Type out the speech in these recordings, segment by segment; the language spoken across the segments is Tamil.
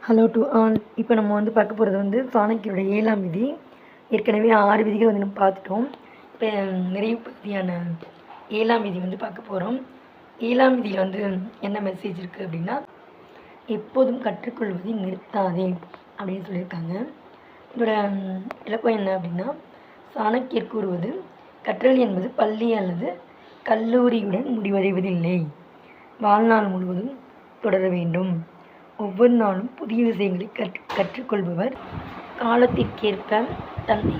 Hello to all. இப்போ நம்ம பார்க்க போகிறது சாணக்கியோட 7ஆம் விதி. ஏற்கனவே 6 விதிகள் நம்ம பார்த்துட்டோம். இப்போ நிறைவு பகுதியான 7ஆம் விதி பார்க்க போகிறோம். 7ஆம் விதியில் என்ன மெசேஜ் இருக்குது அப்படின்னா, எப்போதும் கற்றுக்கொள்வதை நிறுத்தாதே அப்படின்னு சொல்லியிருக்காங்க. இதோட விளக்கம் என்ன அப்படின்னா, சாணக்கியர் கூறுவது, கற்றல் என்பது பள்ளி அல்லது கல்லூரியுடன் முடிவடைவதில்லை, வாழ்நாள் முழுவதும் தொடர வேண்டும். ஒவ்வொரு நாளும் புதிய விஷயங்களை கற்றுக்கொள்பவர் காலத்திற்கேற்ப தன்னை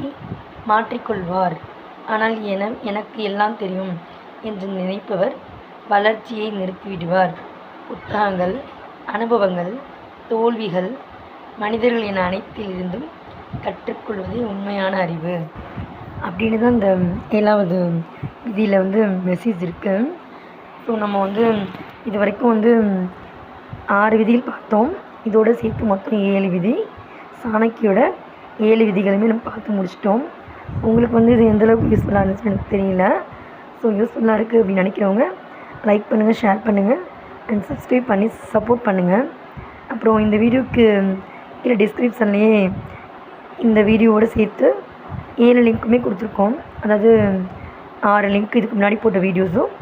மாற்றிக்கொள்வார். ஆனால் எனக்கு எல்லாம் தெரியும் என்று நினைப்பவர் வளர்ச்சியை நிறுத்திவிடுவார். புத்தகங்கள், அனுபவங்கள், தோல்விகள், மனிதர்கள் என அனைத்திலிருந்தும் கற்றுக்கொள்வதே உண்மையான அறிவு அப்படின்னு தான் இந்த 7வது விதியில் மெசேஜ் இருக்குது. ஸோ நம்ம இது வரைக்கும் 6 விதிகள் பார்த்தோம். இதோடு சேர்த்து மொத்தம் 7 விதி. சாணக்கியோட 7 விதிகளுமே நம்ம பார்த்து முடிச்சிட்டோம். உங்களுக்கு இது எந்தளவுக்கு யூஸ்ஃபுல்லாக இருந்துச்சுன்னு எனக்கு தெரியல. ஸோ யூஸ்ஃபுல்லாக இருக்குது அப்படின்னு நினைக்கிறவங்க லைக் பண்ணுங்கள், ஷேர் பண்ணுங்கள் அண்ட் சப்ஸ்கிரைப் பண்ணி சப்போர்ட் பண்ணுங்கள். அப்புறம் இந்த வீடியோவுக்கு கீழே டிஸ்கிரிப்ஷன்லேயே இந்த வீடியோவோடு சேர்த்து 7 லிங்க்குமே கொடுத்துருக்கோம். அதாவது 6 லிங்க் இதுக்கு முன்னாடி போட்ட வீடியோஸும்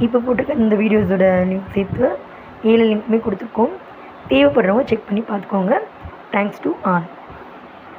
இப்போ போட்டிருக்க இந்த வீடியோஸோட லிங்க் சேர்த்து 7 லிங்க்குமே கொடுத்துருக்கோம். தேவைப்படுறவங்க செக் பண்ணி பார்த்துக்கோங்க. Thanks to all.